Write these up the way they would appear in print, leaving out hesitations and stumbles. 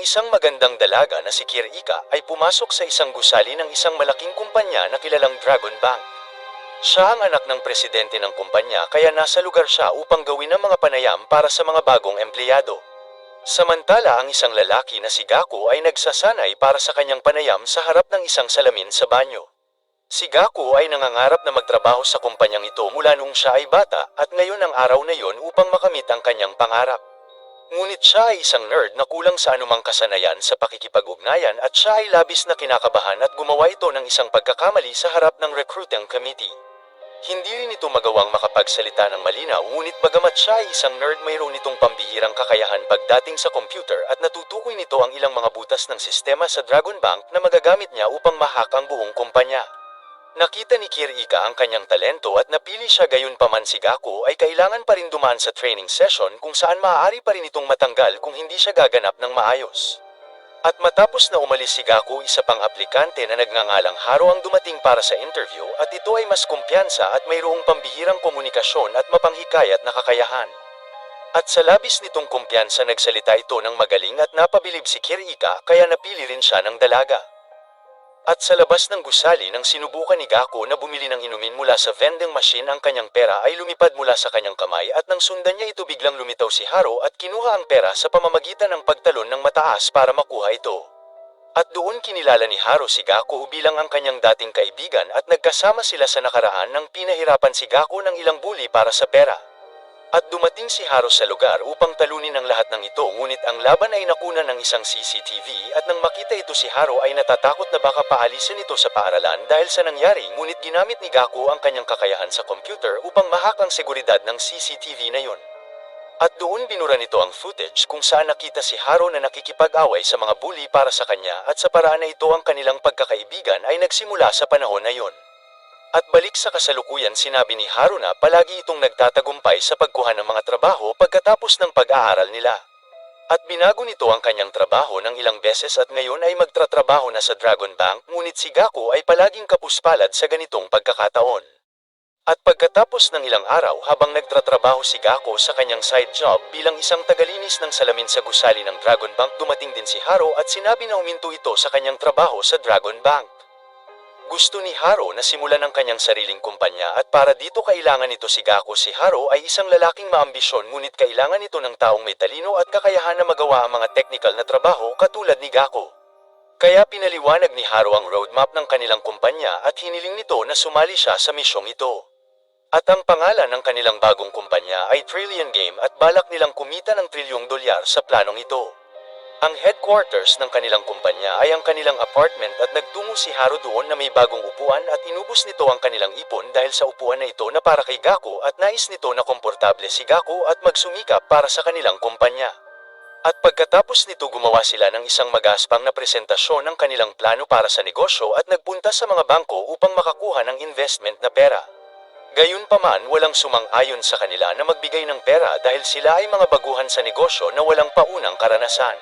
Isang magandang dalaga na si Kirika ay pumasok sa isang gusali ng isang malaking kumpanya na kilalang Dragon Bank. Siya ang anak ng presidente ng kumpanya kaya nasa lugar siya upang gawin ang mga panayam para sa mga bagong empleyado. Samantala ang isang lalaki na si Gaku ay nagsasanay para sa kanyang panayam sa harap ng isang salamin sa banyo. Si Gaku ay nangangarap na magtrabaho sa kumpanyang ito mula nung siya ay bata at ngayon ang araw na yon upang makamit ang kanyang pangarap. Ngunit siya ay isang nerd na kulang sa anumang kasanayan sa pakikipag-ugnayan at siya ay labis na kinakabahan at gumawa ito ng isang pagkakamali sa harap ng recruiting committee. Hindi rin ito magawang makapagsalita ng malinaw ngunit bagamat siya ay isang nerd mayroon itong pambihirang kakayahan pagdating sa computer at natutukoy nito ang ilang mga butas ng sistema sa Dragon Bank na magagamit niya upang ma-hack ang buong kumpanya. Nakita ni Kirika ang kanyang talento at napili siya gayunpaman si Gaku ay kailangan pa rin dumaan sa training session kung saan maaari pa rin itong matanggal kung hindi siya gaganap ng maayos. At matapos na umalis si Gaku isa pang aplikante na nagngangalang Haro ang dumating para sa interview at ito ay mas kumpiyansa at mayroong pambihirang komunikasyon at mapanghikayat na kakayahan. At sa labis nitong kumpiyansa nagsalita ito ng magaling at napabilib si Kirika kaya napili rin siya ng dalaga. At sa labas ng gusali nang sinubukan ni Gaku na bumili ng inumin mula sa vending machine ang kanyang pera ay lumipad mula sa kanyang kamay at nang sundan niya ito biglang lumitaw si Haro at kinuha ang pera sa pamamagitan ng pagtalon ng mataas para makuha ito. At doon kinilala ni Haro si Gaku bilang ang kanyang dating kaibigan at nagkasama sila sa nakaraan nang pinahirapan si Gaku ng ilang bully para sa pera. At dumating si Haro sa lugar upang talunin ang lahat ng ito ngunit ang laban ay nakunan ng isang CCTV at nang makita ito si Haro ay natatakot na baka paalisin ito sa paaralan dahil sa nangyari ngunit ginamit ni Gaku ang kanyang kakayahan sa computer upang mahak ang seguridad ng CCTV na yon. At doon binura nito ang footage kung saan nakita si Haro na nakikipag-away sa mga bully para sa kanya at sa paraan na ito ang kanilang pagkakaibigan ay nagsimula sa panahon na yon. At balik sa kasalukuyan sinabi ni Haro na palagi itong nagtatagumpay sa pagkuha ng mga trabaho pagkatapos ng pag-aaral nila. At binago nito ang kanyang trabaho ng ilang beses at ngayon ay magtratrabaho na sa Dragon Bank ngunit si Gaku ay palaging kapuspalad sa ganitong pagkakataon. At pagkatapos ng ilang araw habang nagtratrabaho si Gaku sa kanyang side job bilang isang tagalinis ng salamin sa gusali ng Dragon Bank dumating din si Haro at sinabi na huminto ito sa kanyang trabaho sa Dragon Bank. Gusto ni Haro na simulan ang kanyang sariling kumpanya at para dito kailangan nito si Gaku. Si Haro ay isang lalaking maambisyon ngunit kailangan nito ng taong may talino at kakayahan na magawa ang mga technical na trabaho katulad ni Gaku. Kaya pinaliwanag ni Haro ang roadmap ng kanilang kumpanya at hiniling nito na sumali siya sa misyong ito. At ang pangalan ng kanilang bagong kumpanya ay Trillion Game at balak nilang kumita ng $1 trillion sa planong ito. Ang headquarters ng kanilang kumpanya ay ang kanilang apartment at nagtungo si Haro doon na may bagong upuan at inubos nito ang kanilang ipon dahil sa upuan na ito na para kay Gaku at nais nito na komportable si Gaku at magsumikap para sa kanilang kumpanya. At pagkatapos nito gumawa sila ng isang magaspang na presentasyon ng kanilang plano para sa negosyo at nagpunta sa mga bangko upang makakuha ng investment na pera. Gayunpaman walang sumang-ayon sa kanila na magbigay ng pera dahil sila ay mga baguhan sa negosyo na walang paunang karanasan.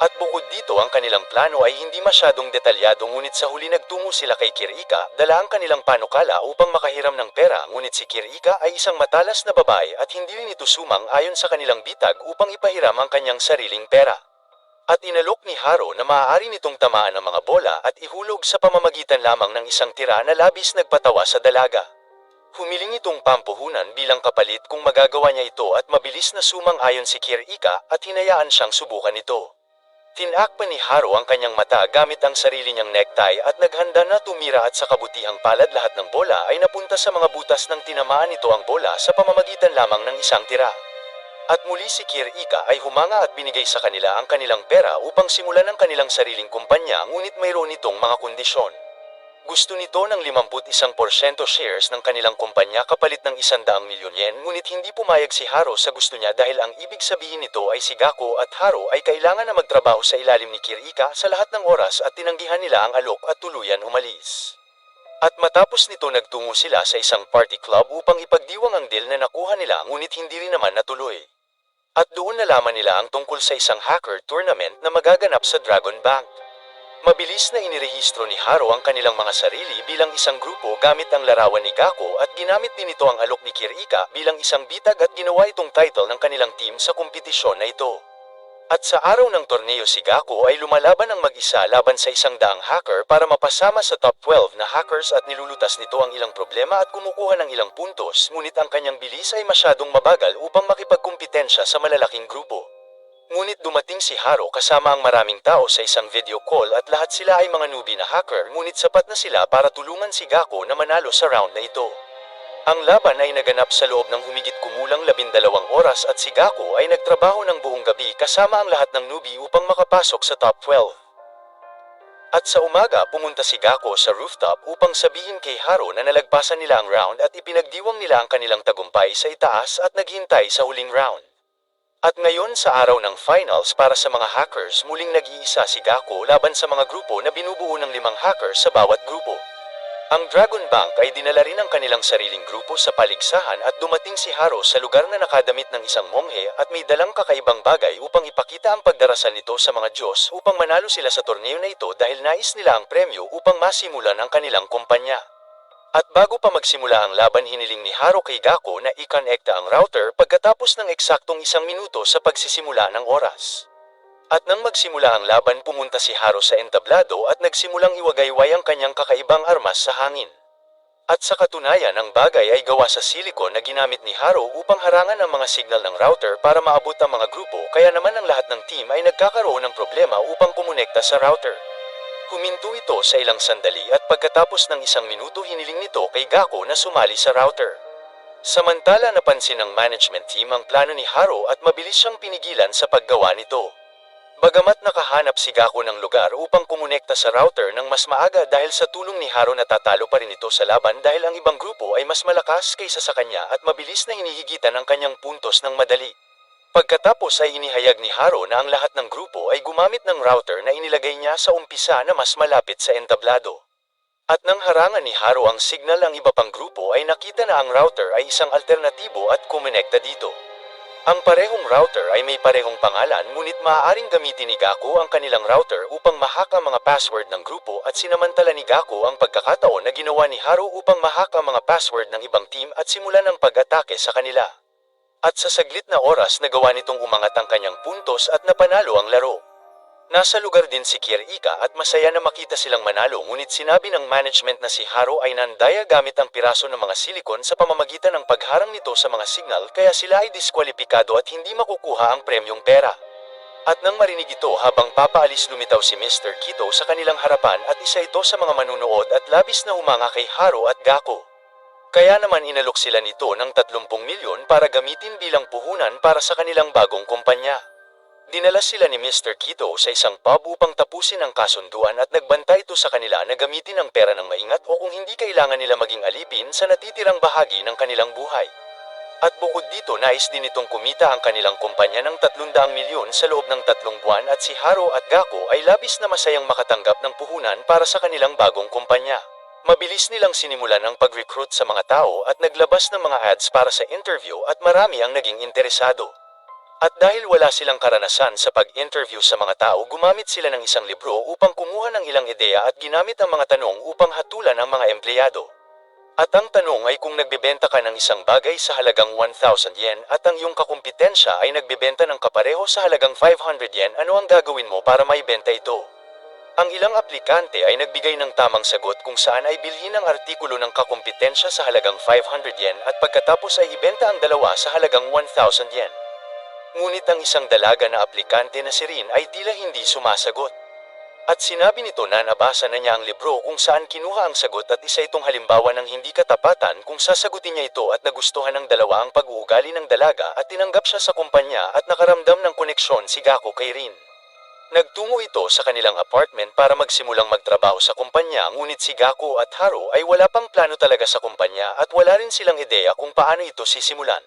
At bukod dito ang kanilang plano ay hindi masyadong detalyado ngunit sa huli nagtungo sila kay Kirika, dala ang kanilang panukala upang makahiram ng pera ngunit si Kirika ay isang matalas na babae at hindi rin ito sumang ayon sa kanilang bitag upang ipahiram ang kanyang sariling pera. At inalok ni Haro na maaari nitong tamaan ng mga bola at ihulog sa pamamagitan lamang ng isang tira na labis nagpatawa sa dalaga. Humiling itong pampuhunan bilang kapalit kung magagawa niya ito at mabilis na sumang ayon si Kirika at hinayaan siyang subukan ito. Tinakpan ni Haro ang kanyang mata gamit ang sarili niyang necktie at naghanda na tumira at sa kabutihang palad lahat ng bola ay napunta sa mga butas ng tinamaan nito ang bola sa pamamagitan lamang ng isang tira. At muli si Kirika ay humanga at binigay sa kanila ang kanilang pera upang simulan ang kanilang sariling kumpanya ngunit mayroon itong mga kondisyon. Gusto nito ng 51% shares ng kanilang kumpanya kapalit ng 100 milyon yen ngunit hindi pumayag si Haro sa gusto niya dahil ang ibig sabihin nito ay si Gaku at Haro ay kailangan na magtrabaho sa ilalim ni Kirika sa lahat ng oras at tinanggihan nila ang alok at tuluyan umalis. At matapos nito nagtungo sila sa isang party club upang ipagdiwang ang deal na nakuha nila ngunit hindi rin naman natuloy. At doon nalaman nila ang tungkol sa isang hacker tournament na magaganap sa Dragon Bank. Mabilis na inirehistro ni Haro ang kanilang mga sarili bilang isang grupo gamit ang larawan ni Gaku at ginamit din ito ang alok ni Kirika bilang isang bitag at ginawa itong title ng kanilang team sa kompetisyon na ito. At sa araw ng torneo si Gako ay lumalaban ng mag-isa laban sa 100 hacker para mapasama sa top 12 na hackers at nilulutas nito ang ilang problema at kumukuha ng ilang puntos, ngunit ang kanyang bilis ay masyadong mabagal upang makipagkumpetensya sa malalaking grupo. Ngunit dumating si Haro kasama ang maraming tao sa isang video call at lahat sila ay mga newbie na hacker, ngunit sapat na sila para tulungan si Gako na manalo sa round na ito. Ang laban ay naganap sa loob ng humigit kumulang 12 oras at si Gako ay nagtrabaho ng buong gabi kasama ang lahat ng newbie upang makapasok sa top 12. At sa umaga pumunta si Gako sa rooftop upang sabihin kay Haro na nalagpasan nila ang round at ipinagdiwang nila ang kanilang tagumpay sa itaas at naghintay sa huling round. At ngayon sa araw ng finals para sa mga hackers, muling nag-iisa si Gako laban sa mga grupo na binubuo ng 5 hackers sa bawat grupo. Ang Dragon Bank ay dinala rin ang kanilang sariling grupo sa paligsahan at dumating si Haro sa lugar na nakadamit ng isang monghe at may dalang kakaibang bagay upang ipakita ang pagdarasal nito sa mga Diyos upang manalo sila sa torneo na ito dahil nais nila ang premyo upang masimulan ang kanilang kumpanya. At bago pa magsimula ang laban, hiniling ni Haro kay Gako na i-connecta ang router pagkatapos ng eksaktong 1 minuto sa pagsisimula ng oras. At nang magsimula ang laban, pumunta si Haro sa entablado at nagsimulang iwagayway ang kanyang kakaibang armas sa hangin. At sa katunayan, ang bagay ay gawa sa silikon na ginamit ni Haro upang harangan ang mga signal ng router para maabot ang mga grupo, kaya naman ang lahat ng team ay nagkakaroon ng problema upang kumonekta sa router. Huminto ito sa ilang sandali at pagkatapos ng 1 minuto hiniling nito kay Gako na sumali sa router. Samantala napansin ng management team ang plano ni Haro at mabilis siyang pinigilan sa paggawa nito. Bagamat nakahanap si Gako ng lugar upang kumonekta sa router ng mas maaga dahil sa tulong ni Haro, natatalo pa rin ito sa laban dahil ang ibang grupo ay mas malakas kaysa sa kanya at mabilis na hinihigitan ang kanyang puntos ng madali. Pagkatapos ay inihayag ni Haro na ang lahat ng grupo ay gumamit ng router na inilagay niya sa umpisa na mas malapit sa entablado. At nang harangan ni Haro ang signal ang iba pang grupo ay nakita na ang router ay isang alternatibo at kumonekta dito. Ang parehong router ay may parehong pangalan, ngunit maaaring gamitin ni Gako ang kanilang router upang ma-hack ang mga password ng grupo at sinamantala ni Gako ang pagkakataon na ginawa ni Haro upang ma-hack ang mga password ng ibang team at simulan ang pag-atake sa kanila. At sa saglit na oras nagawa nitong umangat ang kanyang puntos at napanalo ang laro. Nasa lugar din si Kirika at masaya na makita silang manalo, ngunit sinabi ng management na si Haro ay nandaya gamit ang piraso ng mga silikon sa pamamagitan ng pagharang nito sa mga signal, kaya sila ay diskwalipikado at hindi makukuha ang premyong pera. At nang marinig ito habang papaalis, lumitaw si Mr. Kito sa kanilang harapan at isa ito sa mga manunood at labis na humanga kay Haro at Gako. Kaya naman inalok sila nito ng 30 milyon para gamitin bilang puhunan para sa kanilang bagong kumpanya. Dinala sila ni Mr. Kito sa isang pub upang tapusin ang kasunduan at nagbantay ito sa kanila na gamitin ang pera ng maingat o kung hindi kailangan nila maging alipin sa natitirang bahagi ng kanilang buhay. At bukod dito, nais din itong kumita ang kanilang kumpanya ng 300 milyon sa loob ng 3 buwan at si Haro at Gako ay labis na masayang makatanggap ng puhunan para sa kanilang bagong kumpanya. Mabilis nilang sinimulan ang pag-recruit sa mga tao at naglabas ng mga ads para sa interview at marami ang naging interesado. At dahil wala silang karanasan sa pag-interview sa mga tao, gumamit sila ng isang libro upang kumuha ng ilang ideya at ginamit ang mga tanong upang hatulan ang mga empleyado. At ang tanong ay kung nagbebenta ka ng isang bagay sa halagang 1,000 yen at ang iyong kakumpetensya ay nagbebenta ng kapareho sa halagang 500 yen, ano ang gagawin mo para maibenta ito? Ang ilang aplikante ay nagbigay ng tamang sagot kung saan ay bilhin ang artikulo ng kakumpetensya sa halagang 500 yen at pagkatapos ay ibenta ang dalawa sa halagang 1,000 yen. Ngunit ang isang dalaga na aplikante na si Rin ay tila hindi sumasagot. At sinabi nito na nabasa na niya ang libro kung saan kinuha ang sagot at isa itong halimbawa ng hindi katapatan kung sasagutin niya ito, at nagustuhan ng dalawa ang pag-uugali ng dalaga at tinanggap siya sa kumpanya at nakaramdam ng koneksyon si Gako kay Rin. Nagtungo ito sa kanilang apartment para magsimulang magtrabaho sa kumpanya, ngunit si Gako at Haro ay wala pang plano talaga sa kumpanya at wala rin silang ideya kung paano ito sisimulan.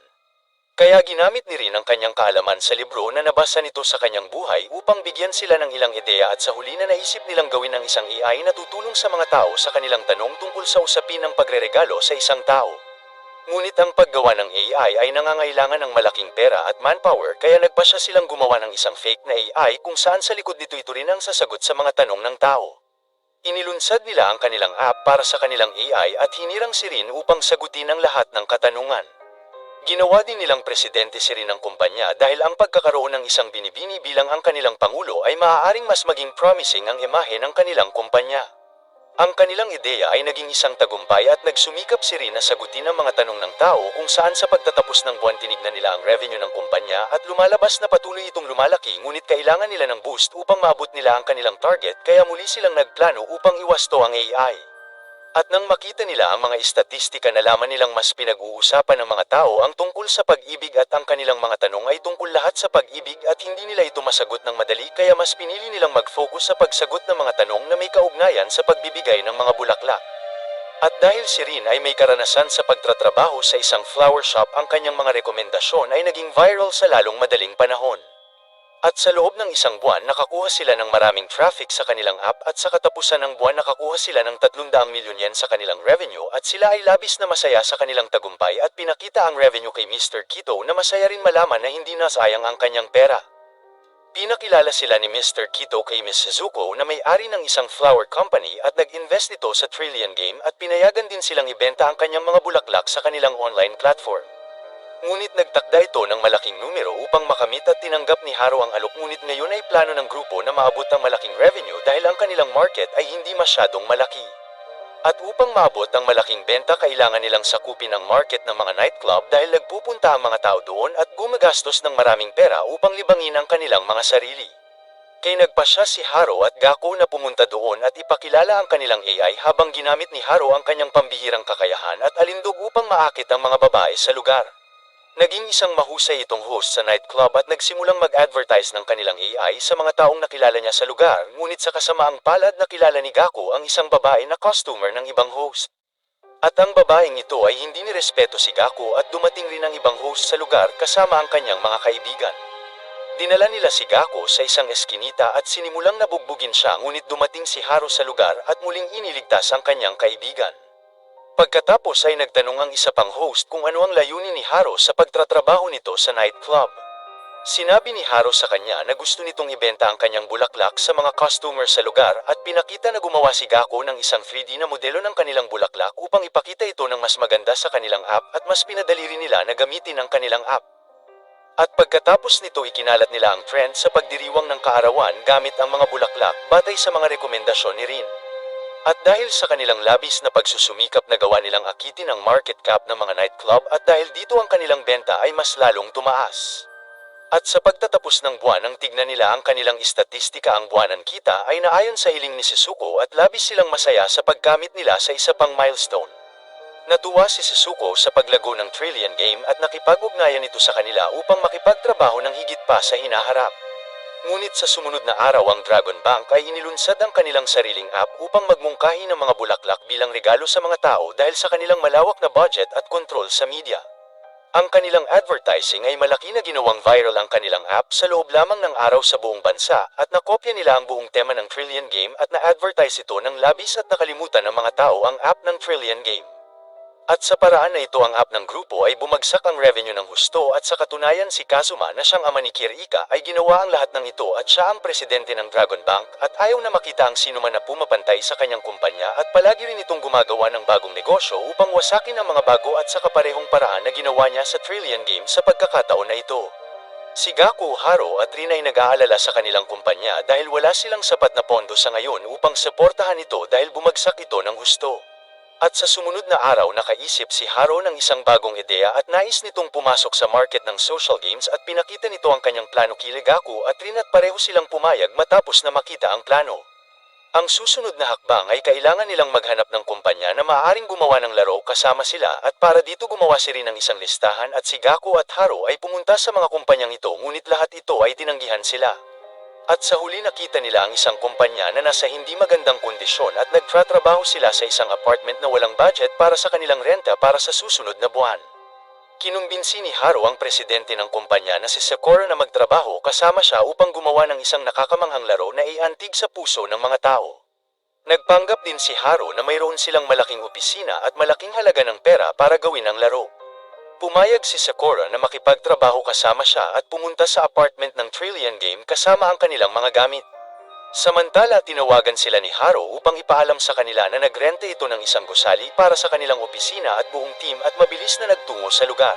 Kaya ginamit ni Rin ang kanyang kaalaman sa libro na nabasa nito sa kanyang buhay upang bigyan sila ng ilang ideya, at sa huli na naisip nilang gawin ang isang AI na tutulong sa mga tao sa kanilang tanong tungkol sa usapin ng pagreregalo sa isang tao. Ngunit ang paggawa ng AI ay nangangailangan ng malaking pera at manpower, kaya nagpasya silang gumawa ng isang fake na AI kung saan sa likod nito ito rin ang sasagot sa mga tanong ng tao. Inilunsad nila ang kanilang app para sa kanilang AI at hinirang si Rin upang sagutin ang lahat ng katanungan. Ginawa din nilang presidente si Rin ng kumpanya dahil ang pagkakaroon ng isang binibini bilang ang kanilang pangulo ay maaaring mas maging promising ang imahe ng kanilang kumpanya. Ang kanilang ideya ay naging isang tagumpay at nagsumikap si Rin na sagutin ang mga tanong ng tao kung saan sa pagtatapos ng buwan tinignan nila ang revenue ng kumpanya at lumalabas na patuloy itong lumalaki ngunit kailangan nila ng boost upang maabot nila ang kanilang target kaya muli silang nagplano upang iwasto ang AI. At nang makita nila ang mga istatistika nalaman nilang mas pinag-uusapan ng mga tao ang tungkol sa pag-ibig at ang kanilang mga tanong ay tungkol lahat sa pag-ibig at hindi nila ito masagot ng madali kaya mas pinili nilang mag-focus sa pagsagot ng mga tanong na may kaugnayan sa pagbibigay ng mga bulaklak. At dahil si Rin ay may karanasan sa pagtatrabaho sa isang flower shop ang kanyang mga rekomendasyon ay naging viral sa lalong madaling panahon. At sa loob ng isang buwan nakakuha sila ng maraming traffic sa kanilang app at sa katapusan ng buwan nakakuha sila ng 300 milyon yen sa kanilang revenue at sila ay labis na masaya sa kanilang tagumpay at pinakita ang revenue kay Mr. Kito na masaya rin malaman na hindi nasayang ang kanyang pera. Pinakilala sila ni Mr. Kito kay Ms. Suzuko na may-ari ng isang flower company at nag-invest ito sa Trillion Game at pinayagan din silang ibenta ang kanyang mga bulaklak sa kanilang online platform. Ngunit nagtakda ito ng malaking numero upang makamit at tinanggap ni Haro ang alok ngunit ngayon ay plano ng grupo na maabot ang malaking revenue dahil ang kanilang market ay hindi masyadong malaki. At upang maabot ang malaking benta kailangan nilang sakupin ang market ng mga nightclub dahil nagpupunta ang mga tao doon at gumagastos ng maraming pera upang libangin ang kanilang mga sarili. Kaya nagpasya si Haro at Gako na pumunta doon at ipakilala ang kanilang AI habang ginamit ni Haro ang kanyang pambihirang kakayahan at alindog upang maakit ang mga babae sa lugar. Naging isang mahusay itong host sa nightclub at nagsimulang mag-advertise ng kanilang AI sa mga taong nakilala niya sa lugar, ngunit sa kasamaang palad nakilala ni Gako ang isang babae na customer ng ibang host. At ang babaeng ito ay hindi nirespeto si Gako at dumating rin ang ibang host sa lugar kasama ang kanyang mga kaibigan. Dinala nila si Gako sa isang eskinita at sinimulang nabugbugin siya ngunit dumating si Haro sa lugar at muling iniligtas ang kanyang kaibigan. Pagkatapos ay nagtanong ang isa pang host kung ano ang layunin ni Haro sa pagtatrabaho nito sa nightclub. Sinabi ni Haro sa kanya na gusto nitong ibenta ang kanyang bulaklak sa mga customer sa lugar at pinakita na gumawa si Gako ng isang 3D na modelo ng kanilang bulaklak upang ipakita ito ng mas maganda sa kanilang app at mas pinadali rin nila na gamitin ang kanilang app. At pagkatapos nito ikinalat nila ang trend sa pagdiriwang ng kaarawan gamit ang mga bulaklak batay sa mga rekomendasyon ni Rin. At dahil sa kanilang labis na pagsusumikap na gawa nilang akitin ang market cap ng mga nightclub at dahil dito ang kanilang benta ay mas lalong tumaas. At sa pagtatapos ng buwan nang tignan nila ang kanilang istatistika ang buwanan kita ay naayon sa hiling ni Suzuko at labis silang masaya sa pagkamit nila sa isa pang milestone. Natuwa si Suzuko sa paglago ng Trillion Game at nakipag-ugnayan ito sa kanila upang makipagtrabaho ng higit pa sa hinaharap. Ngunit sa sumunod na araw ang Dragon Bank ay inilunsad ang kanilang sariling app upang magmungkahi ng mga bulaklak bilang regalo sa mga tao dahil sa kanilang malawak na budget at kontrol sa media. Ang kanilang advertising ay malaki na ginawang viral ang kanilang app sa loob lamang ng araw sa buong bansa at nakopya nila ang buong tema ng Trillion Game at na-advertise ito ng labis at nakalimutan ng mga tao ang app ng Trillion Game. At sa paraan na ito ang app ng grupo ay bumagsak ang revenue ng husto at sa katunayan si Kazuma na siyang ama ni Kirika ay ginawa ang lahat ng ito at siya ang presidente ng Dragon Bank at ayaw na makita ang sino man na pumapantay sa kanyang kumpanya at palagi rin itong gumagawa ng bagong negosyo upang wasakin ang mga bago at sa kaparehong paraan na ginawa niya sa Trillion Game sa pagkakataon na ito. Si Gako, Haro at Rin ay nag-aalala sa kanilang kumpanya dahil wala silang sapat na pondo sa ngayon upang suportahan ito dahil bumagsak ito ng husto. At sa sumunod na araw nakaisip si Haro ng isang bagong ideya at nais nitong pumasok sa market ng social games at pinakita nito ang kanyang plano kay Gako at Rin at pareho silang pumayag matapos na makita ang plano. Ang susunod na hakbang ay kailangan nilang maghanap ng kumpanya na maaaring gumawa ng laro kasama sila at para dito gumawa si Rin ng isang listahan at si Gako at Haro ay pumunta sa mga kumpanyang ito ngunit lahat ito ay tinanggihan sila. At sa huli nakita nila ang isang kumpanya na nasa hindi magandang kondisyon at nagtratrabaho sila sa isang apartment na walang budget para sa kanilang renta para sa susunod na buwan. Kinumbinsi ni Haro ang presidente ng kumpanya na si Sakura na magtrabaho kasama siya upang gumawa ng isang nakakamanghang laro na iantig sa puso ng mga tao. Nagpanggap din si Haro na mayroon silang malaking opisina at malaking halaga ng pera para gawin ang laro. Pumayag si Sakura na makipagtrabaho kasama siya at pumunta sa apartment ng Trillion Game kasama ang kanilang mga gamit. Samantala tinawagan sila ni Haro upang ipaalam sa kanila na nagrente ito ng isang gusali para sa kanilang opisina at buong team at mabilis na nagtungo sa lugar.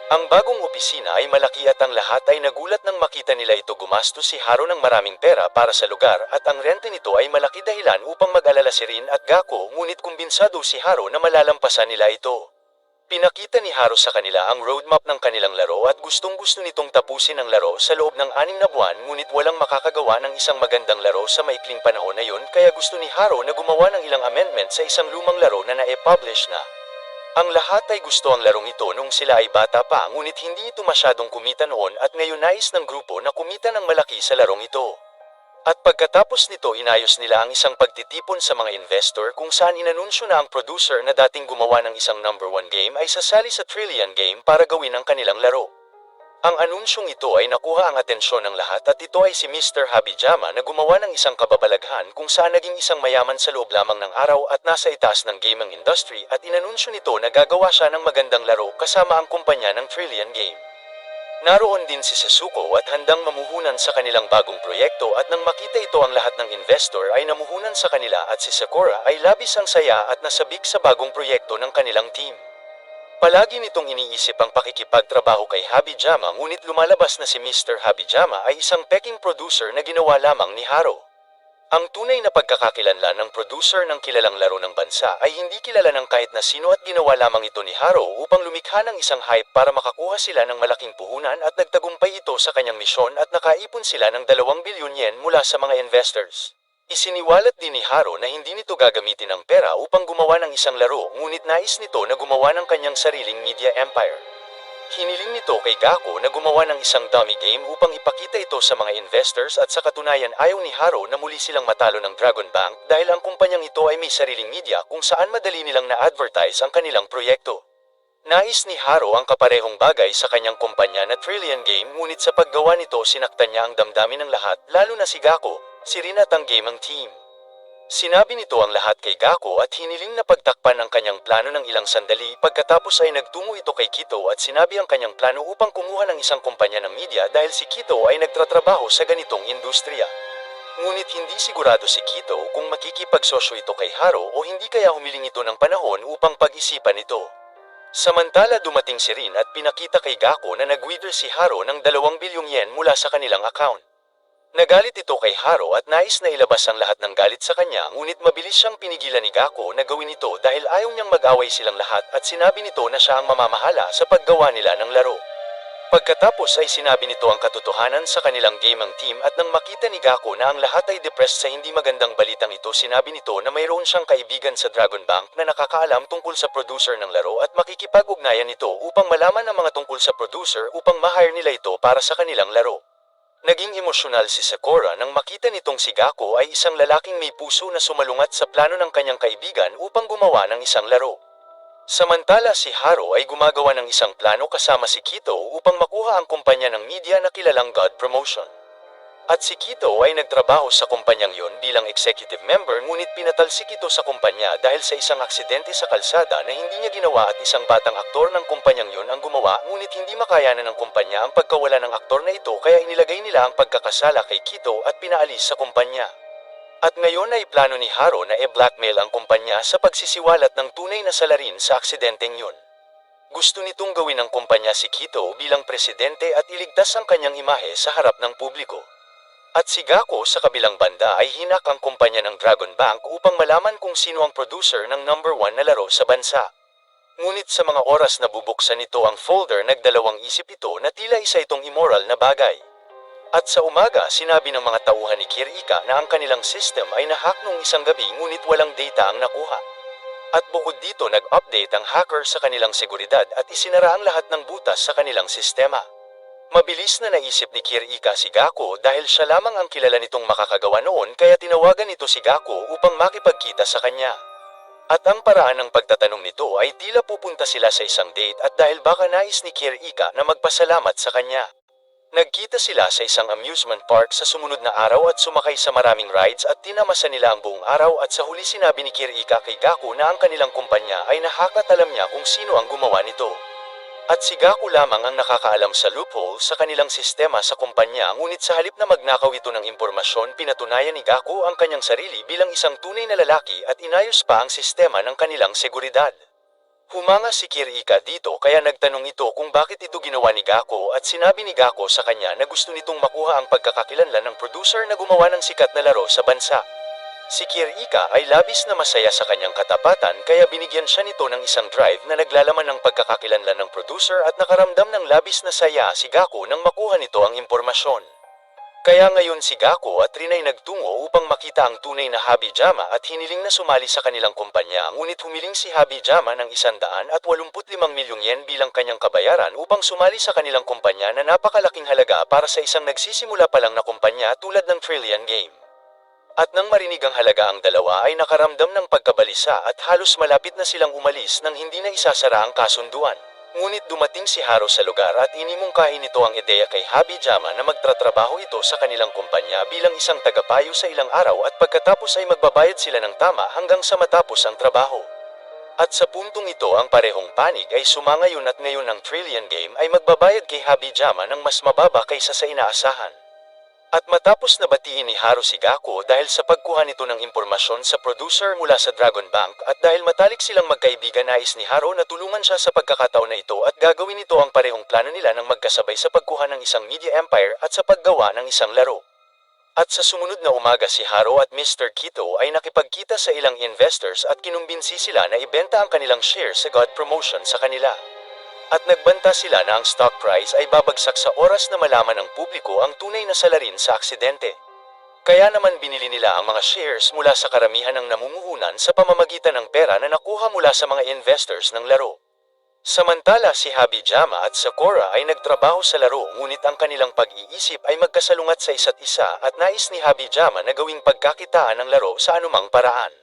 Ang bagong opisina ay malaki at ang lahat ay nagulat nang makita nila ito. Gumastos si Haro ng maraming pera para sa lugar at ang renta nito ay malaki dahilan upang mag-alala si Rin at Gako, ngunit kumbinsido si Haro na malalampasan nila ito. Pinakita ni Haro sa kanila ang roadmap ng kanilang laro at gustong-gusto nitong tapusin ang laro sa loob ng 6 na buwan, ngunit walang makakagawa ng isang magandang laro sa maikling panahon na yun, kaya gusto ni Haro na gumawa ng ilang amendment sa isang lumang laro na na-publish na. Ang lahat ay gusto ang larong ito nung sila ay bata pa, ngunit hindi ito masyadong kumita noon at ngayon nais ng grupo na kumita ng malaki sa larong ito. At pagkatapos nito inayos nila ang isang pagtitipon sa mga investor kung saan inanunsyo na ang producer na dating gumawa ng isang #1 game ay sasali sa Trillion Game para gawin ang kanilang laro. Ang anunsyong ito ay nakuha ang atensyon ng lahat at ito ay si Mr. Habijama na gumawa ng isang kababalaghan kung saan naging isang mayaman sa loob lamang ng araw at nasa itaas ng gaming industry at inanunsyo nito na gagawa siya ng magandang laro kasama ang kumpanya ng Trillion Game. Naroon din si Sasuko at handang mamuhunan sa kanilang bagong proyekto at nang makita ito ang lahat ng investor ay namuhunan sa kanila at si Sakura ay labis ang saya at nasabik sa bagong proyekto ng kanilang team. Palagi nitong iniisip ang pakikipagtrabaho kay Habijama, ngunit lumalabas na si Mr. Habijama ay isang peking producer na ginawa lamang ni Haro. Ang tunay na pagkakakilanlan ng producer ng kilalang laro ng bansa ay hindi kilala ng kahit na sino at ginawa lamang ito ni Haro upang lumikha ng isang hype para makakuha sila ng malaking puhunan at nagtagumpay ito sa kanyang misyon at nakaipon sila ng 2 bilyon yen mula sa mga investors. Isiniwalat din ni Haro na hindi nito gagamitin ang pera upang gumawa ng isang laro, ngunit nais nito na gumawa ng kanyang sariling media empire. Hiniling nito kay Gako na gumawa ng isang dummy game upang ipakita ito sa mga investors at sa katunayan ayaw ni Haro na muli silang matalo ng Dragon Bank dahil ang kumpanyang ito ay may sariling media kung saan madali nilang na-advertise ang kanilang proyekto. Nais ni Haro ang kaparehong bagay sa kanyang kumpanya na Trillion Game, ngunit sa paggawa nito sinaktan niya ang damdamin ng lahat, lalo na si Gako, si Rin at ang gaming team. Sinabi nito ang lahat kay Gako at hiniling na pagtakpan ang kanyang plano ng ilang sandali. Pagkatapos ay nagtungo ito kay Kito at sinabi ang kanyang plano upang kumuha ng isang kumpanya ng media dahil si Kito ay nagtatrabaho sa ganitong industriya. Ngunit hindi sigurado si Kito kung makikipagsosyo ito kay Haro o hindi, kaya humiling ito ng panahon upang pag-isipan ito. Samantala dumating si Rin at pinakita kay Gako na nag-withdraw si Haro ng 2 bilyong yen mula sa kanilang account. Nagalit ito kay Haro at nais na ilabas ang lahat ng galit sa kanya, ngunit mabilis siyang pinigilan ni Gako na gawin ito dahil ayaw niyang mag-away silang lahat at sinabi nito na siya ang mamamahala sa paggawa nila ng laro. Pagkatapos ay sinabi nito ang katotohanan sa kanilang gaming team at nang makita ni Gako na ang lahat ay depressed sa hindi magandang balitang ito, sinabi nito na mayroon siyang kaibigan sa Dragon Bank na nakakaalam tungkol sa producer ng laro at makikipag-ugnayan nito upang malaman ang mga tungkol sa producer upang ma-hire nila ito para sa kanilang laro. Naging emosyonal si Sakura nang makita nitong si Gako ay isang lalaking may puso na sumalungat sa plano ng kanyang kaibigan upang gumawa ng isang laro. Samantala si Haro ay gumagawa ng isang plano kasama si Kito upang makuha ang kumpanya ng media na kilalang God Promotion. At si Kito ay nagtrabaho sa kumpanyang yon bilang executive member, ngunit pinatalsik ito sa kumpanya dahil sa isang aksidente sa kalsada na hindi niya ginawa at isang batang aktor ng kumpanyang yon ang gumawa, ngunit hindi makayanan ng kumpanya ang pagkawala ng aktor na ito kaya inilagay nila ang pagkakasala kay Kito at pinaalis sa kumpanya. At ngayon ay plano ni Haro na i-blackmail ang kumpanya sa pagsisiwalat ng tunay na salarin sa aksidenteng yun. Gusto nitong gawin ng kumpanya si Kito bilang presidente at iligtas ang kanyang imahe sa harap ng publiko. At si Gako sa kabilang banda ay hinak ang kumpanya ng Dragon Bank upang malaman kung sino ang producer ng #1 na laro sa bansa. Ngunit sa mga oras na bubuksan nito ang folder, nagdalawang isip ito na tila isa itong immoral na bagay. At sa umaga sinabi ng mga tauhan ni Kirika na ang kanilang system ay nahack noong isang gabi, ngunit walang data ang nakuha. At bukod dito nag-update ang hacker sa kanilang seguridad at isinara ang lahat ng butas sa kanilang sistema. Mabilis na naisip ni Kirika si Gako dahil siya lamang ang kilala nitong makakagawa noon, kaya tinawagan nito si Gako upang makipagkita sa kanya. At ang paraan ng pagtatanong nito ay tila pupunta sila sa isang date at dahil baka nais ni Kirika na magpasalamat sa kanya. Nagkita sila sa isang amusement park sa sumunod na araw at sumakay sa maraming rides at tinamasa nila ang buong araw, at sa huli sinabi ni Kirika kay Gako na ang kanilang kumpanya ay nahack at alam niya kung sino ang gumawa nito. At si Gako lamang ang nakakaalam sa loophole sa kanilang sistema sa kumpanya, ngunit sa halip na magnakaw ito ng impormasyon, pinatunayan ni Gako ang kanyang sarili bilang isang tunay na lalaki at inayos pa ang sistema ng kanilang seguridad. Humanga si Kirika dito kaya nagtanong ito kung bakit ito ginawa ni Gako at sinabi ni Gako sa kanya na gusto nitong makuha ang pagkakakilanlan ng producer na gumawa ng sikat na laro sa bansa. Si Kirika ay labis na masaya sa kanyang katapatan kaya binigyan siya nito ng isang drive na naglalaman ng pagkakakilanlan ng producer at nakaramdam ng labis na saya si Gako nang makuha nito ang impormasyon. Kaya ngayon si Gako at Rin ay nagtungo upang makita ang tunay na Habijama at hiniling na sumali sa kanilang kumpanya ngunit humiling si Habijama ng 185 milyong yen bilang kanyang kabayaran upang sumali sa kanilang kumpanya na napakalaking halaga para sa isang nagsisimula pa lang na kumpanya tulad ng Trillion Game. At nang marinig ang halaga ang dalawa ay nakaramdam ng pagkabalisa at halos malapit na silang umalis nang hindi na isasara ang kasunduan. Ngunit dumating si Haro sa lugar at inimungkahi nito ang ideya kay Habijama na magtatrabaho ito sa kanilang kumpanya bilang isang tagapayo sa ilang araw at pagkatapos ay magbabayad sila ng tama hanggang sa matapos ang trabaho. At sa puntong ito ang parehong panig ay sumangayon at ngayon ang Trillion Game ay magbabayad kay Habijama ng mas mababa kaysa sa inaasahan. At matapos na batiin ni Haro si Gako dahil sa pagkuha nito ng impormasyon sa producer mula sa Dragon Bank at dahil matalik silang magkaibigan nais ni Haro na tulungan siya sa pagkakataon na ito at gagawin nito ang parehong plano nila ng magkasabay sa pagkuha ng isang media empire at sa paggawa ng isang laro. At sa sumunod na umaga si Haro at Mr. Kito ay nakipagkita sa ilang investors at kinumbinsi sila na ibenta ang kanilang share sa God Promotion sa kanila. At nagbanta sila na ang stock price ay babagsak sa oras na malaman ng publiko ang tunay na salarin sa aksidente. Kaya naman binili nila ang mga shares mula sa karamihan ng namumuhunan sa pamamagitan ng pera na nakuha mula sa mga investors ng laro. Samantala si Habijama at Sakura ay nagtrabaho sa laro ngunit ang kanilang pag-iisip ay magkasalungat sa isa't isa at nais ni Habijama na gawing pagkakitaan ng laro sa anumang paraan.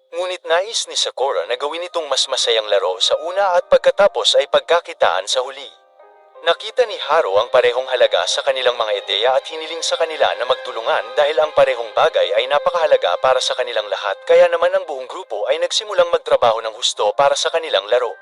Ngunit nais ni Sakura na gawin itong mas masayang laro sa una at pagkatapos ay pagkakitaan sa huli. Nakita ni Haro ang parehong halaga sa kanilang mga ideya at hiniling sa kanila na magtulungan dahil ang parehong bagay ay napakahalaga para sa kanilang lahat kaya naman ang buong grupo ay nagsimulang magtrabaho ng husto para sa kanilang laro.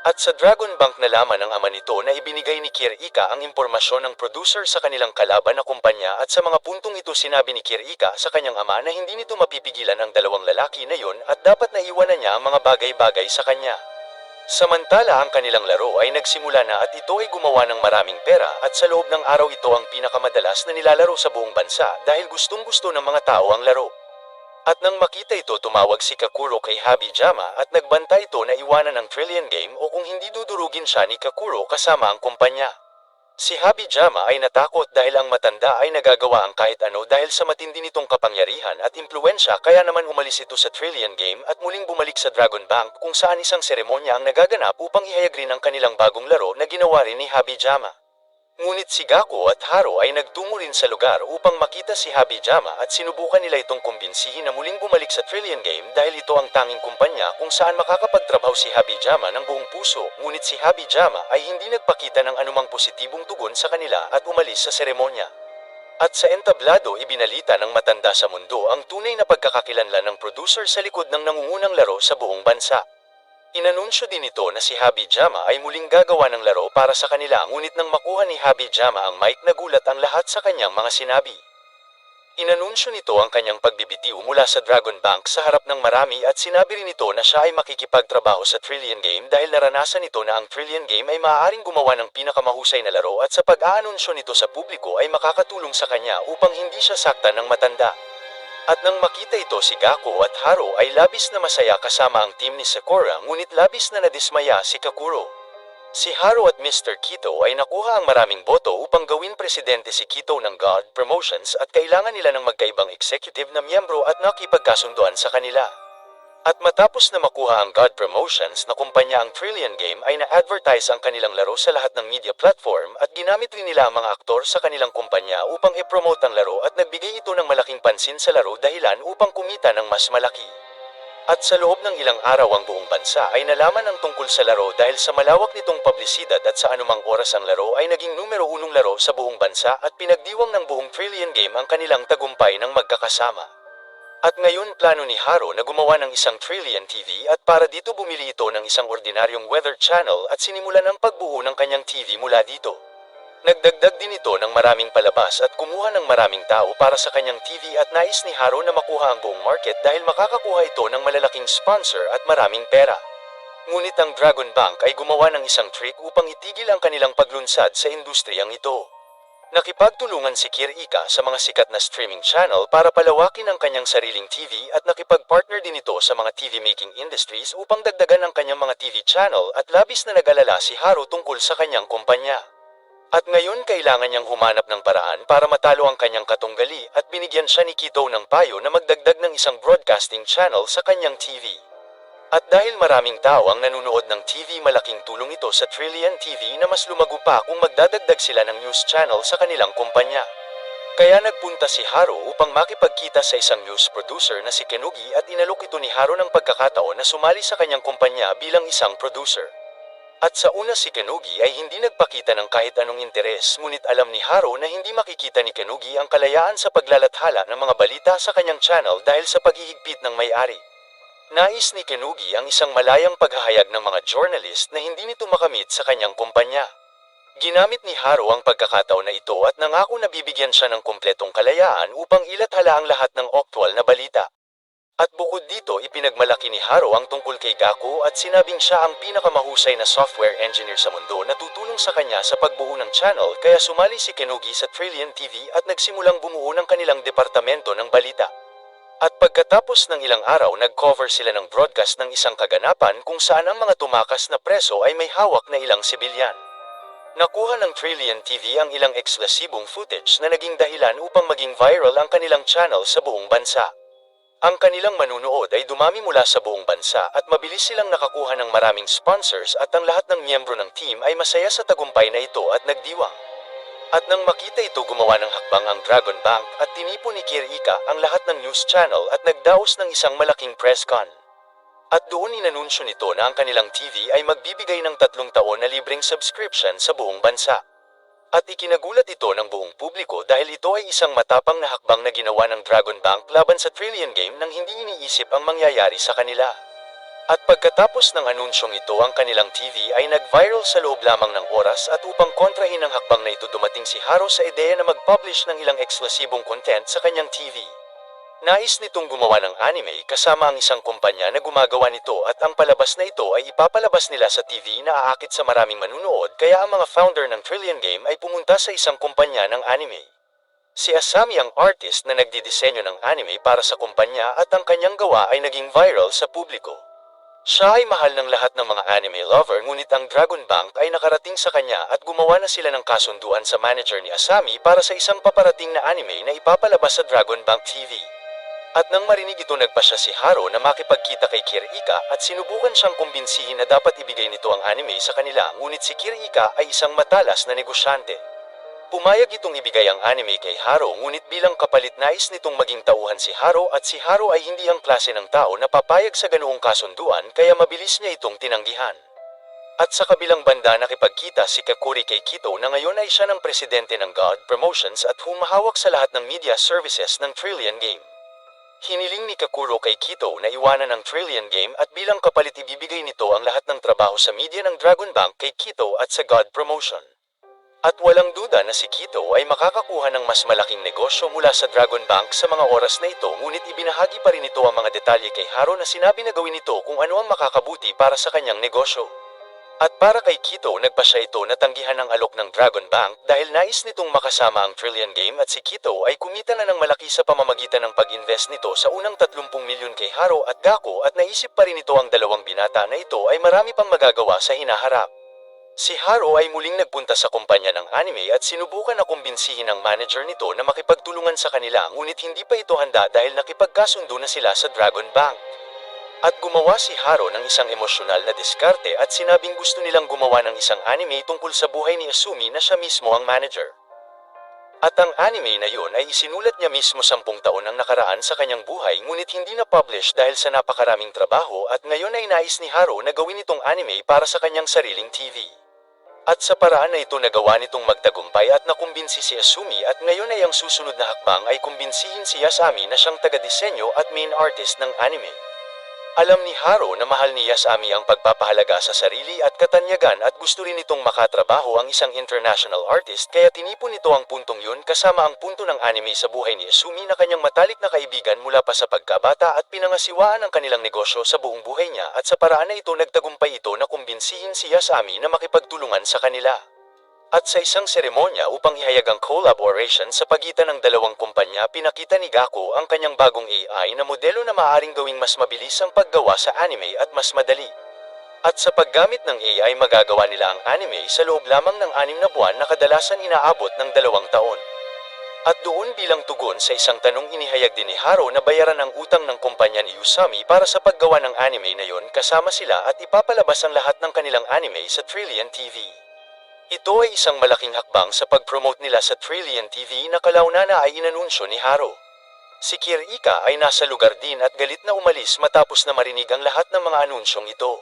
At sa Dragon Bank nalaman ng ama nito na ibinigay ni Kirika ang impormasyon ng producer sa kanilang kalaban na kumpanya at sa mga puntong ito sinabi ni Kirika sa kanyang ama na hindi nito mapipigilan ang dalawang lalaki na yon at dapat na iwanan niya ang mga bagay-bagay sa kanya. Samantala ang kanilang laro ay nagsimula na at ito ay gumawa ng maraming pera at sa loob ng araw ito ang pinakamadalas na nilalaro sa buong bansa dahil gustong-gusto ng mga tao ang laro. At nang makita ito tumawag si Kakuro kay Habijama at nagbanta ito na iwanan ang Trillion Game o kung hindi dudurugin siya ni Kakuro kasama ang kumpanya. Si Habijama ay natakot dahil ang matanda ay nagagawa ang kahit ano dahil sa matindi nitong kapangyarihan at impluensya kaya naman umalis ito sa Trillion Game at muling bumalik sa Dragon Bank kung saan isang seremonya ang nagaganap upang ihayag rin ang kanilang bagong laro na ginawa rin ni Habijama. Ngunit si Gako at Haro ay nagtungo rin sa lugar upang makita si Habijama at sinubukan nila itong kumbinsihin na muling bumalik sa Trillion Game dahil ito ang tanging kumpanya kung saan makakapagtrabaho si Habijama ng buong puso. Ngunit si Habijama ay hindi nagpakita ng anumang positibong tugon sa kanila at umalis sa seremonya. At sa entablado ibinalita ng matanda sa mundo ang tunay na pagkakakilanlan ng producer sa likod ng nangungunang laro sa buong bansa. Inanunsyo din ito na si Habijama ay muling gagawa ng laro para sa kanila ngunit nang makuha ni Habijama ang mic nagulat ang lahat sa kanyang mga sinabi. Inanunsyo nito ang kanyang pagbibitiw mula sa Dragon Bank sa harap ng marami at sinabi rin ito na siya ay makikipagtrabaho sa Trillion Game dahil naranasan nito na ang Trillion Game ay maaaring gumawa ng pinakamahusay na laro at sa pag-aanunsyo nito sa publiko ay makakatulong sa kanya upang hindi siya saktan ng matanda. At nang makita ito si Gako at Haro ay labis na masaya kasama ang team ni Sakura ngunit labis na nadismaya si Kakuro. Si Haro at Mr. Kito ay nakuha ang maraming boto upang gawin presidente si Kito ng God Promotions at kailangan nila ng magkaibang executive na miyembro at nakipagkasunduan sa kanila. At matapos na makuha ang God Promotions na kumpanya ang Trillion Game ay na-advertise ang kanilang laro sa lahat ng media platform at ginamit rin nila ang mga aktor sa kanilang kumpanya upang i-promote ang laro at nagbigay ito ng malaking pansin sa laro dahilan upang kumita ng mas malaki. At sa loob ng ilang araw ang buong bansa ay nalaman ang tungkol sa laro dahil sa malawak nitong publisidad at sa anumang oras ang laro ay naging numero 1 laro sa buong bansa at pinagdiwang ng buong Trillion Game ang kanilang tagumpay ng magkakasama. At ngayon plano ni Haro na gumawa ng isang Trillion TV at para dito bumili ito ng isang ordinaryong weather channel at sinimulan ang pagbuo ng kanyang TV mula dito. Nagdagdag din ito ng maraming palabas at kumuha ng maraming tao para sa kanyang TV at nais ni Haro na makuha ang buong market dahil makakakuha ito ng malalaking sponsor at maraming pera. Ngunit ang Dragon Bank ay gumawa ng isang trick upang itigil ang kanilang paglunsad sa industriyang ito. Nakipagtulungan si Kirika sa mga sikat na streaming channel para palawakin ang kanyang sariling TV at nakipag-partner din ito sa mga TV making industries upang dagdagan ang kanyang mga TV channel at labis na nag-alala si Haro tungkol sa kanyang kumpanya. At ngayon kailangan niyang humanap ng paraan para matalo ang kanyang katunggali at binigyan siya ni Kito ng payo na magdagdag ng isang broadcasting channel sa kanyang TV. At dahil maraming tao ang nanunood ng TV, malaking tulong ito sa Trillion TV na mas lumago pa kung magdadagdag sila ng news channel sa kanilang kumpanya. Kaya nagpunta si Haro upang makipagkita sa isang news producer na si Kenugi at inalok ito ni Haro ng pagkakataon na sumali sa kanyang kumpanya bilang isang producer. At sa una si Kenugi ay hindi nagpakita ng kahit anong interes, ngunit alam ni Haro na hindi makikita ni Kenugi ang kalayaan sa paglalathala ng mga balita sa kanyang channel dahil sa paghihigpit ng may-ari. Nais ni Kenugi ang isang malayang paghahayag ng mga journalist na hindi nito makamit sa kanyang kumpanya. Ginamit ni Haro ang pagkakataon na ito at nangako na bibigyan siya ng kumpletong kalayaan upang ilathala ang lahat ng aktwal na balita. At bukod dito, ipinagmalaki ni Haro ang tungkol kay Gaku at sinabing siya ang pinakamahusay na software engineer sa mundo na tutulong sa kanya sa pagbuo ng channel, kaya sumali si Kenugi sa Trillion TV at nagsimulang bumuo ng kanilang departamento ng balita. At pagkatapos ng ilang araw, nag-cover sila ng broadcast ng isang kaganapan kung saan ang mga tumakas na preso ay may hawak na ilang sibilyan. Nakuha ng Trillion TV ang ilang eksklusibong footage na naging dahilan upang maging viral ang kanilang channel sa buong bansa. Ang kanilang manunood ay dumami mula sa buong bansa at mabilis silang nakakuha ng maraming sponsors at ang lahat ng miyembro ng team ay masaya sa tagumpay na ito at nagdiwang. At nang makita ito, gumawa ng hakbang ang Dragon Bank at tinipon ni Kirika ang lahat ng news channel at nagdaos ng isang malaking press con. At doon inanunsyo nito na ang kanilang TV ay magbibigay ng 3 taon na libreng subscription sa buong bansa. At ikinagulat ito ng buong publiko dahil ito ay isang matapang na hakbang na ginawa ng Dragon Bank laban sa Trillion Game nang hindi iniisip ang mangyayari sa kanila. At pagkatapos ng anunsyong ito, ang kanilang TV ay nag-viral sa loob lamang ng oras at upang kontrahin ang hakbang na ito, dumating si Haro sa ideya na mag-publish ng ilang eksklusibong content sa kanyang TV. Nais nitong gumawa ng anime kasama ang isang kumpanya na gumagawa nito at ang palabas na ito ay ipapalabas nila sa TV na aakit sa maraming manunood, kaya ang mga founder ng Trillion Game ay pumunta sa isang kumpanya ng anime. Si Asami ang artist na nagdidisenyo ng anime para sa kumpanya at ang kanyang gawa ay naging viral sa publiko. Siya ay mahal ng lahat ng mga anime lover, ngunit ang Dragon Bank ay nakarating sa kanya at gumawa na sila ng kasunduan sa manager ni Asami para sa isang paparating na anime na ipapalabas sa Dragon Bank TV. At nang marinig ito, nagpasya si Haro na makipagkita kay Kirika at sinubukan siyang kumbinsihin na dapat ibigay nito ang anime sa kanila, ngunit si Kirika ay isang matalas na negosyante. Pumayag itong ibigay ang anime kay Haro, ngunit bilang kapalit nais nitong maging tauhan si Haro, at si Haro ay hindi ang klase ng tao na papayag sa ganoong kasunduan, kaya mabilis niya itong tinanggihan. At sa kabilang banda, nakipagkita si Kakuri kay Kito na ngayon ay siya ng presidente ng God Promotions at humahawak sa lahat ng media services ng Trillion Game. Hiniling ni Kakuro kay Kito na iwanan ng Trillion Game at bilang kapalit ibibigay nito ang lahat ng trabaho sa media ng Dragon Bank kay Kito at sa God Promotion. At walang duda na si Kito ay makakakuha ng mas malaking negosyo mula sa Dragon Bank sa mga oras na ito, ngunit ibinahagi pa rin ito ang mga detalye kay Haro na sinabi na gawin nito kung ano ang makakabuti para sa kanyang negosyo. At para kay Kito, nagpasya ito na tanggihan ang alok ng Dragon Bank dahil nais nitong makasama ang Trillion Game, at si Kito ay kumita na ng malaki sa pamamagitan ng pag-invest nito sa unang 30 milyon kay Haro at Gaku, at naisip pa rin ito ang dalawang binata na ito ay marami pang magagawa sa hinaharap. Si Haro ay muling nagpunta sa kumpanya ng anime at sinubukan na kumbinsihin ang manager nito na makipagtulungan sa kanila, ngunit hindi pa ito handa dahil nakipagkasundo na sila sa Dragon Bank. At gumawa si Haro ng isang emosyonal na diskarte at sinabing gusto nilang gumawa ng isang anime tungkol sa buhay ni Asumi na siya mismo ang manager. At ang anime na yun ay isinulat niya mismo 10 taon ang nakaraan sa kanyang buhay, ngunit hindi na-publish dahil sa napakaraming trabaho, at ngayon ay nais ni Haro na gawin itong anime para sa kanyang sariling TV. At sa paraan na ito, nagawa nitong magtagumpay at nakumbinsi si Asumi, at ngayon ay ang susunod na hakbang ay kumbinsihin si Asami na siyang taga-disenyo at main artist ng anime. Alam ni Haro na mahal ni Yasami ang pagpapahalaga sa sarili at katanyagan at gusto rin itong makatrabaho ang isang international artist kaya tinipon nito ang puntong yun kasama ang punto ng anime sa buhay ni Yasumi na kanyang matalik na kaibigan mula pa sa pagkabata at pinangasiwaan ang kanilang negosyo sa buong buhay niya at sa paraan na ito nagtagumpay ito na kumbinsihin si Yasami na makipagtulungan sa kanila. At sa isang seremonya upang ihayag ang collaboration sa pagitan ng dalawang kumpanya, pinakita ni Gako ang kanyang bagong AI na modelo na maaaring gawing mas mabilis ang paggawa sa anime at mas madali. At sa paggamit ng AI, magagawa nila ang anime sa loob lamang ng 6 na buwan na kadalasan inaabot ng 2 taon. At doon bilang tugon sa isang tanong, inihayag din ni Haro na bayaran ang utang ng kumpanya ni Yasami para sa paggawa ng anime na yon kasama sila at ipapalabas ang lahat ng kanilang anime sa Trillion TV. Ito ay isang malaking hakbang sa pag-promote nila sa Trillion TV na kalaunana ay inanunsyo ni Haro. Si Kirika ay nasa lugar din at galit na umalis matapos na marinig ang lahat ng mga anunsyong ito.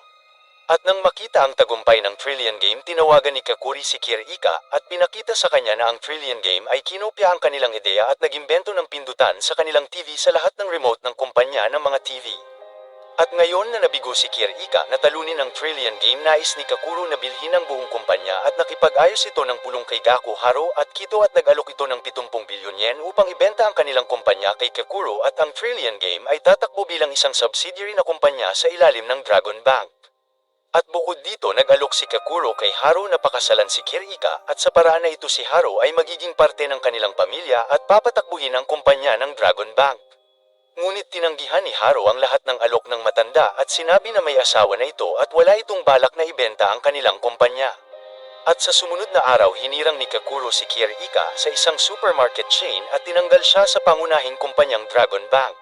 At nang makita ang tagumpay ng Trillion Game, tinawagan ni Kakuri si Kirika at pinakita sa kanya na ang Trillion Game ay kinopya ang kanilang ideya at nagimbento ng pindutan sa kanilang TV sa lahat ng remote ng kumpanya ng mga TV. At ngayon na nabigo si Kirika na talunin ang Trillion Game, nais ni Kakuro na bilhin ang buong kumpanya at nakipag-ayos ito ng pulong kay Gako, Haro at Kito at nag-alok ito ng 70 bilyon yen upang ibenta ang kanilang kumpanya kay Kakuro at ang Trillion Game ay tatakbo bilang isang subsidiary na kumpanya sa ilalim ng Dragon Bank. At bukod dito, nag-alok si Kakuro kay Haro na pakasalan si Kirika at sa paraan na ito si Haro ay magiging parte ng kanilang pamilya at papatakbuhin ang kumpanya ng Dragon Bank. Ngunit tinanggihan ni Haro ang lahat ng alok ng matanda at sinabi na may asawa na ito at wala itong balak na ibenta ang kanilang kumpanya. At sa sumunod na araw, hinirang ni Kakuro si Kirika sa isang supermarket chain at tinanggal siya sa pangunahing kumpanyang Dragon Bank.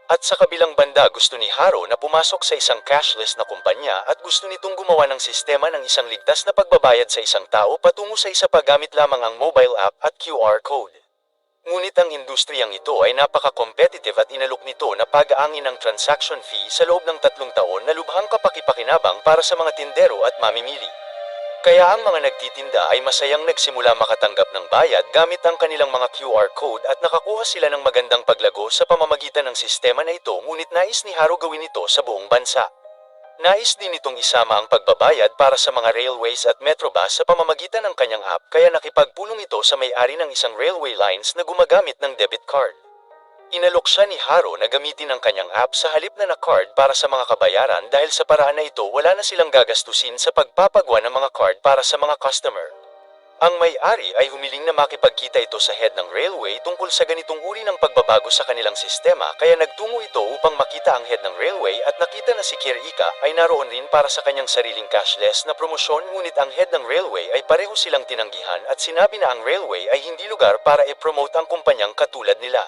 At sa kabilang banda, gusto ni Haro na pumasok sa isang cashless na kumpanya at gusto nitong gumawa ng sistema ng isang ligtas na pagbabayad sa isang tao patungo sa isa pa gamit lamang ang mobile app at QR code. Ngunit ang industriyang ito ay napaka-competitive at inalok nito na pag-aangin ng transaction fee sa loob ng 3 taon na lubhang kapakipakinabang para sa mga tindero at mamimili. Kaya ang mga nagtitinda ay masayang nagsimula makatanggap ng bayad gamit ang kanilang mga QR code at nakakuha sila ng magandang paglago sa pamamagitan ng sistema na ito, ngunit nais ni Haro gawin ito sa buong bansa. Nais din itong isama ang pagbabayad para sa mga railways at metrobus sa pamamagitan ng kanyang app, kaya nakipagpulong ito sa may-ari ng isang railway lines na gumagamit ng debit card. Inalok siya ni Haro na gamitin ang kanyang app sa halip na card para sa mga kabayaran dahil sa paraan na ito wala na silang gagastusin sa pagpapagawa ng mga card para sa mga customer. Ang may-ari ay humiling na makipagkita ito sa head ng railway tungkol sa ganitong uri ng pagbabago sa kanilang sistema, kaya nagtungo ito upang makita ang head ng railway at nakita na si Kirika ay naroon rin para sa kanyang sariling cashless na promosyon, ngunit ang head ng railway ay pareho silang tinanggihan at sinabi na ang railway ay hindi lugar para i-promote ang kumpanyang katulad nila.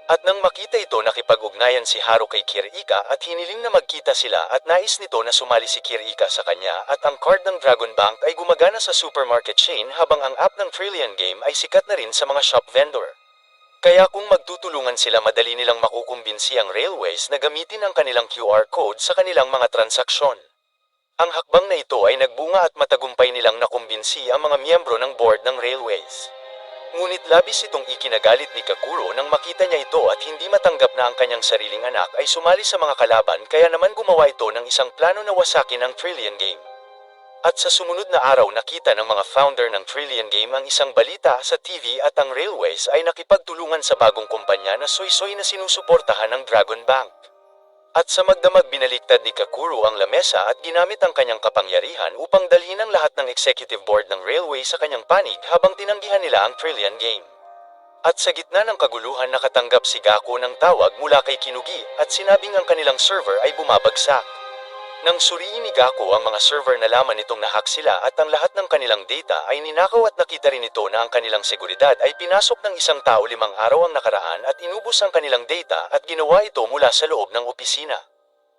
At nang makita ito, nakipag-ugnayan si Haro kay Kirika at hiniling na magkita sila at nais nito na sumali si Kirika sa kanya at ang card ng Dragon Bank ay gumagana sa supermarket chain habang ang app ng Trillion Game ay sikat na rin sa mga shop vendor. Kaya kung magtutulungan sila, madali nilang makukumbinsi ang railways na gamitin ang kanilang QR code sa kanilang mga transaksyon. Ang hakbang na ito ay nagbunga at matagumpay nilang nakumbinsi ang mga miyembro ng board ng railways. Ngunit labis itong ikinagalit ni Kakuro nang makita niya ito at hindi matanggap na ang kanyang sariling anak ay sumali sa mga kalaban, kaya naman gumawa ito ng isang plano na wasakin ang Trillion Game. At sa sumunod na araw, nakita ng mga founder ng Trillion Game ang isang balita sa TV at ang railways ay nakipagtulungan sa bagong kumpanya na soy-soy na sinusuportahan ng Dragon Bank. At sa magdamag, binaliktad ni Kakuro ang lamesa at ginamit ang kanyang kapangyarihan upang dalhin ang lahat ng executive board ng railway sa kanyang panig habang tinanggihan nila ang Trillion Game. At sa gitna ng kaguluhan, nakatanggap si Gako ng tawag mula kay Kinugi at sinabing ang kanilang server ay bumabagsak. Nang suriin ni Gako ang mga server, nalaman nitong nahack sila at ang lahat ng kanilang data ay ninakaw at nakita rin ito na ang kanilang seguridad ay pinasok ng isang tao 5 araw ang nakaraan at inubos ang kanilang data at ginawa ito mula sa loob ng opisina.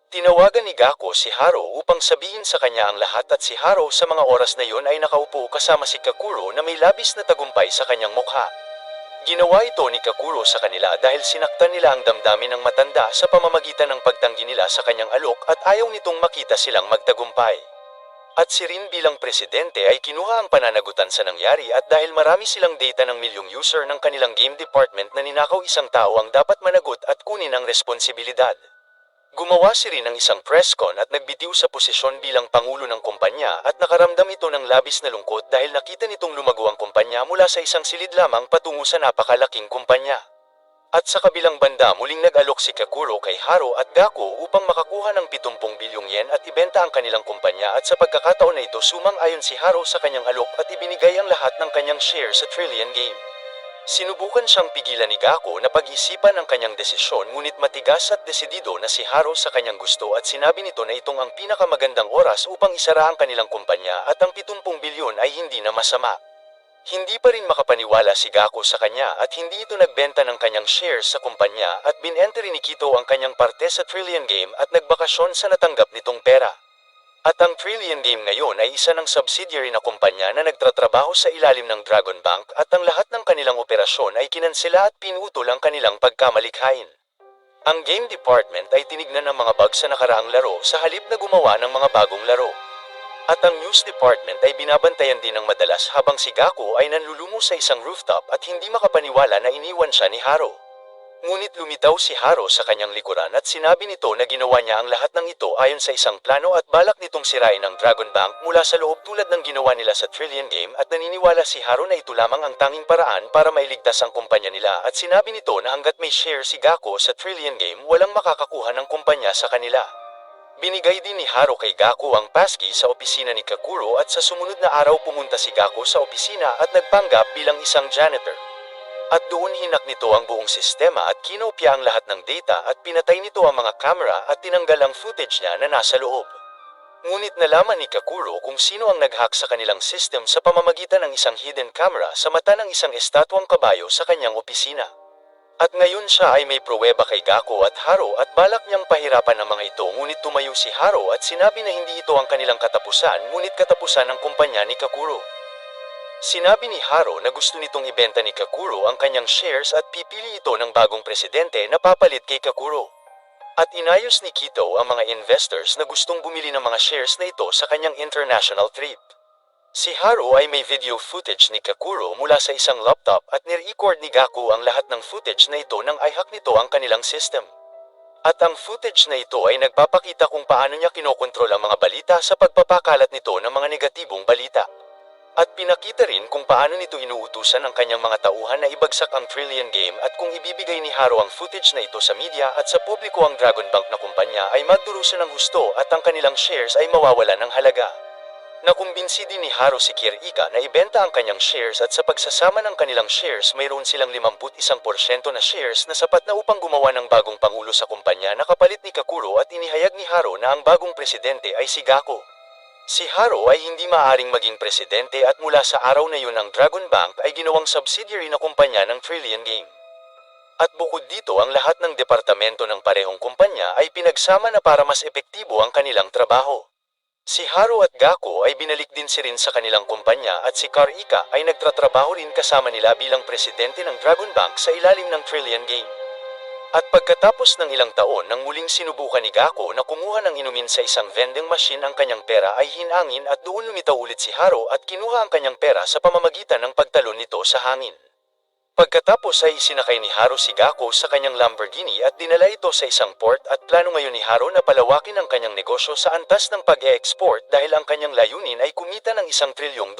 Tinawagan ni Gako si Haro upang sabihin sa kanya ang lahat at si Haro sa mga oras na yun ay nakaupo kasama si Kakuro na may labis na tagumpay sa kanyang mukha. Ginawa ito ni Kakuro sa kanila dahil sinaktan nila ang damdamin ng matanda sa pamamagitan ng pagtanggi nila sa kanyang alok at ayaw nitong makita silang magtagumpay. At si Rin bilang presidente ay kinuha ang pananagutan sa nangyari at dahil marami silang data ng milyong user ng kanilang game department na ninakaw isang tao ang dapat managot at kunin ang responsibilidad. Gumawa si Rin ng isang press con at nagbitiw sa posisyon bilang pangulo ng kumpanya at nakaramdam ito ng labis na lungkot dahil nakita nitong lumago ang kumpanya mula sa isang silid lamang patungo sa napakalaking kumpanya. At sa kabilang banda muling nag-alok si Kakuro kay Haro at Gako upang makakuha ng 70 bilyong yen at ibenta ang kanilang kumpanya at sa pagkakataon na ito sumang-ayon si Haro sa kanyang alok at ibinigay ang lahat ng kanyang share sa Trillion Game. Sinubukan siyang pigilan ni Gako na pag-isipan ang kanyang desisyon ngunit matigas at desidido na si Haro sa kanyang gusto at sinabi nito na itong ang pinakamagandang oras upang isara ang kanilang kumpanya at ang 70 bilyon ay hindi na masama. Hindi pa rin makapaniwala si Gako sa kanya at hindi ito nagbenta ng kanyang shares sa kumpanya at binenta rin ni Kito ang kanyang parte sa Trillion Game at nagbakasyon sa natanggap nitong pera. At ang Trillion Game ngayon ay isa ng subsidiary na kumpanya na nagtatrabaho sa ilalim ng Dragon Bank at ang lahat ng kanilang operasyon ay kinansela at pinutol ang kanilang pagkamalikhain. Ang game department ay tinignan ng mga bug sa nakaraang laro sa halip na gumawa ng mga bagong laro. At ang news department ay binabantayan din ng madalas habang si Gako ay nanlulungo sa isang rooftop at hindi makapaniwala na iniwan siya ni Haro. Ngunit lumitaw si Haro sa kanyang likuran at sinabi nito na ginawa niya ang lahat ng ito ayon sa isang plano at balak nitong sirain ang Dragon Bank mula sa loob tulad ng ginawa nila sa Trillion Game at naniniwala si Haro na ito lamang ang tanging paraan para mailigtas ang kumpanya nila at sinabi nito na hanggat may share si Gako sa Trillion Game walang makakakuha ng kumpanya sa kanila. Binigay din ni Haro kay Gako ang passkey sa opisina ni Kakuro at sa sumunod na araw pumunta si Gako sa opisina at nagpanggap bilang isang janitor. At doon hinak nito ang buong sistema at kinopya ang lahat ng data at pinatay nito ang mga camera at tinanggal ang footage niya na nasa loob. Ngunit nalaman ni Kakuro kung sino ang nag-hack sa kanilang system sa pamamagitan ng isang hidden camera sa mata ng isang estatwang kabayo sa kanyang opisina. At ngayon siya ay may pruweba kay Gako at Haro at balak niyang pahirapan ang mga ito ngunit tumayo si Haro at sinabi na hindi ito ang kanilang katapusan ngunit katapusan ng kumpanya ni Kakuro. Sinabi ni Haro na gusto nitong ibenta ni Kakuro ang kanyang shares at pipili ito ng bagong presidente na papalit kay Kakuro. At inayos ni Kito ang mga investors na gustong bumili ng mga shares na ito sa kanyang international trip. Si Haro ay may video footage ni Kakuro mula sa isang laptop at ni-record ni Gako ang lahat ng footage na ito nang i-hack nito ang kanilang system. At ang footage na ito ay nagpapakita kung paano niya kinokontrol ang mga balita sa pagpapakalat nito ng mga negatibong balita. At pinakita rin kung paano nito inuutusan ang kanyang mga tauhan na ibagsak ang Trillion Game at kung ibibigay ni Haro ang footage na ito sa media at sa publiko ang Dragon Bank na kumpanya ay magdurusa ng husto at ang kanilang shares ay mawawala ng halaga. Nakumbinsi din ni Haro si Kirika na ibenta ang kanyang shares at sa pagsasama ng kanilang shares mayroon silang 51% na shares na sapat na upang gumawa ng bagong pangulo sa kumpanya na kapalit ni Kakuro at inihayag ni Haro na ang bagong presidente ay si Gako. Si Haro ay hindi maaaring maging presidente at mula sa araw na yun ang Dragon Bank ay ginawang subsidiary na kumpanya ng Trillion Game. At bukod dito ang lahat ng departamento ng parehong kumpanya ay pinagsama na para mas epektibo ang kanilang trabaho. Si Haro at Gako ay binalik din si Rin sa kanilang kumpanya at si Karika ay nagtatrabaho rin kasama nila bilang presidente ng Dragon Bank sa ilalim ng Trillion Game. At pagkatapos ng ilang taon nang muling sinubukan ni Gako na kumuha ng inumin sa isang vending machine ang kanyang pera ay hinangin at doon lumitaw ulit si Haro at kinuha ang kanyang pera sa pamamagitan ng pagtalon nito sa hangin. Pagkatapos ay isinakay ni Haro si Gako sa kanyang Lamborghini at dinala ito sa isang port at plano ngayon ni Haro na palawakin ang kanyang negosyo sa antas ng pag-e-export dahil ang kanyang layunin ay kumita ng $1 trilyon.